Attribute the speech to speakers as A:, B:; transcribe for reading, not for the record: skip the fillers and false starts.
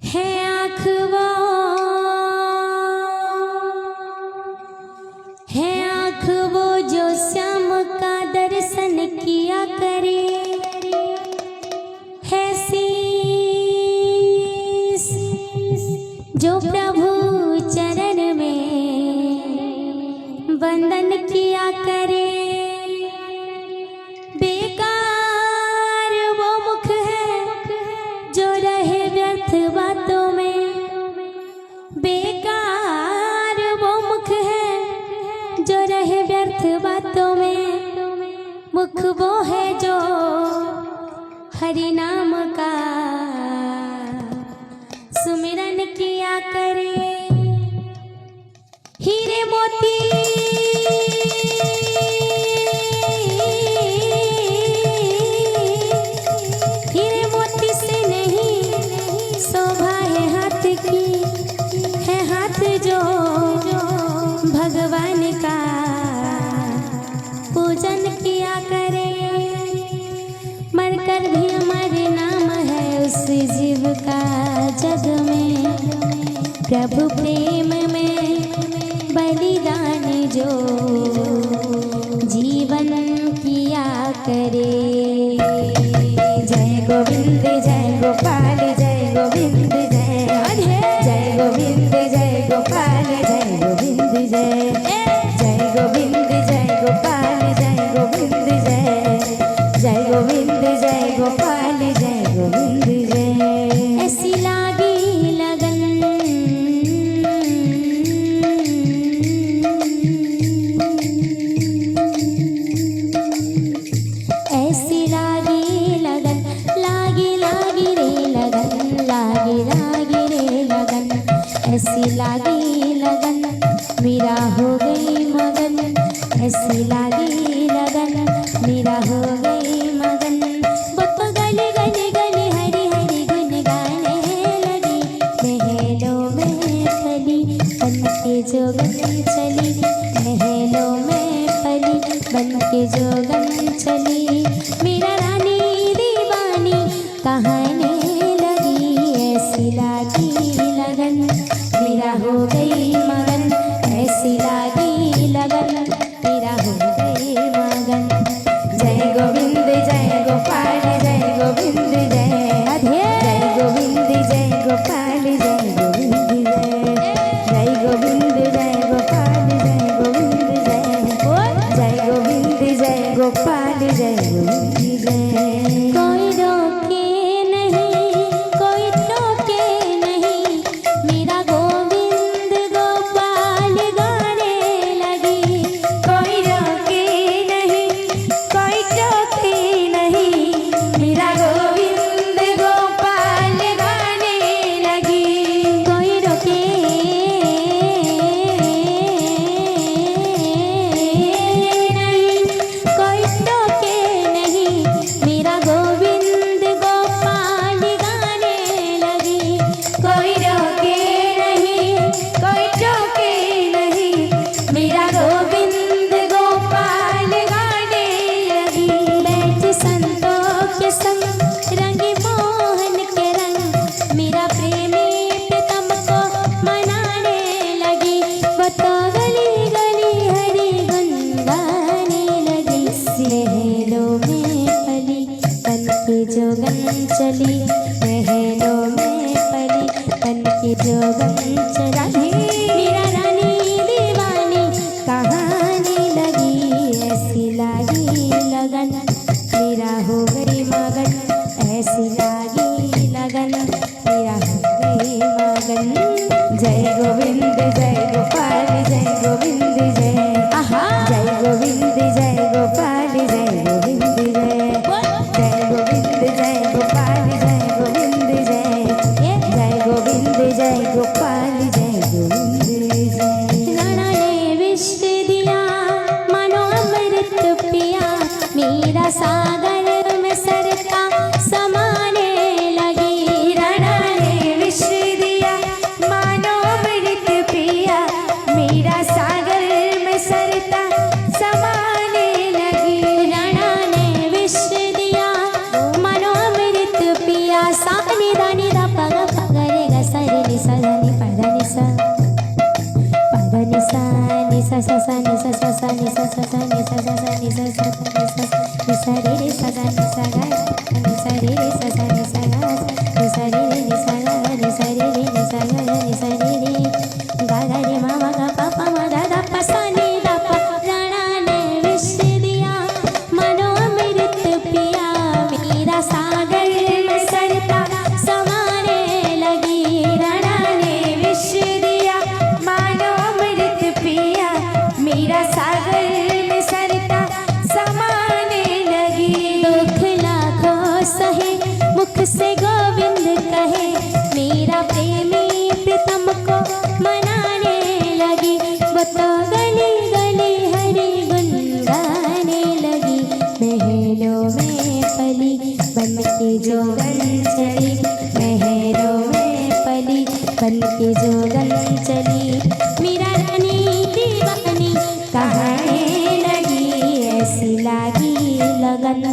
A: है आँख वो, है आँख वो जो श्याम का दर्शन किया करे, है शीश जो प्रभु चरण में वंदन किया करे। बेकार वो मुख है जो रहे व्यर्थ बातों में, बेकार वो मुख है जो रहे व्यर्थ बातों में। मुख वो है जो हरि नाम का सुमिरन किया करे। हीरे मोती हीरे मोती से नहीं शोभा है हाथ की, है हाथ जो भगवान का पूजन किया करे। मरकर भी हमारे नाम है उस जीव का जग में, प्रभु प्रेम में बलिदान जो जीवन किया करे। जय गोविंद जय गोपाल जय गोविंद जय, जय गोविंद जय गोपाल जय गोविंद जय, जय गोविंद जय गोपाल जय गोविंद जय, जय गोविंद जय गोपाल जय गोविंद जय। ऐसी लागी लगन ऐसी लागी लगन, लागी लागी रे लगन, लागी लागी रे लगन, ऐसी लागी लगन मेरा हो गई मगन, ऐसी लागी लगन मेरा हो गई मगन। वो तो गली गली गली हरी हरी गुन गाने लगी, महलों में फली बन के जोगन चली, महलों में फली बन के जोगन चली। मेरा रानी दीवानी कहाने लगी, ऐसी लागी लगन मेरा हो गई मगन, ऐसी लागी लगन मेरा हो गई मगन। जय गोविंद जय गोपाल जय गोविंद जय, जय गोविंद जय गोपाल जय गोविंद जय, जय गोविंद जय गोपाल जय गोविंद जय, जय गोविंद जय गोपाल जय गोविंद जय। कोई रोके नहीं कोई टोके नहीं, मेरा गोविंद गोपाल गाने लगी। कोई रोके नहीं कोई टोके नहीं, मेरा गोविंद गोपाल गाने लगी। कोई रोके नहीं कोई टोके नहीं, मेरा गोविंद गोपाल गाने लगी। कोई रोके नहीं कोई टोके नहीं, मेरा गोविंद गोपाल गाने लगी। बैठ संतों के संग रंगी मोहन के रंग, मेरा प्रेमी प्रीतम को मनाने लगी। वो तो गली गली हरी गुन गाने लगी, महलों में फली बन के जोगन चली, महलों में फली बन के जोगन चला। मेरा रानी दीवानी कहानी लगी, ऐसी लागी लगन मेरा हो गई मगन, ऐसी लागी लगन मेरा हो गई मगन। जय गोविंद जय गोपाल जय गोविंद जय, जय गोविंद जय गोपाल जय गोविंद जय, जय गोविंद जय गोपाल जय गोविंद जय, जय गोविंद जय गोपाल जय गोविंद जय। राणा ने विष दिया मानो अमृत पिया, मेरा सागर में सरका समाने लगी। राणा ने विष दिया मानो अमृत पिया, मेरा सागर सा नी पा दा नी सा नी सा सा सा नी सा सा सा नी सा सा सा नी सा सा सा नी सा सा सा नी सा रे रे सा गा नी सा गा नी सा रे रे सा सा नी सा गा नी सा रे रे नी सा गा नी सा रे रे नी सा गा नी सा रे रे गा गा रे मा मा गा पा पा मा दा दा पा सा नी दा पा राणा ने विष दिया मनो अमृत पिया मेरा सागर में सरता समाने लगी राणा ने विष दिया मानो अमृत पिया मेरा सागर में सरता समाने लगी दुख लाखों सहे मुख से गोविंद कहे मेरा प्रेमी प्रीतम को मनाने लगी वो तो गली गली हरि गुन गाने लगी महलों में पली बन के जोगन चली महलों में पली बन के जोगन चली मीरा रानी दीवानी कहाने लगी ऐसी लागी लगन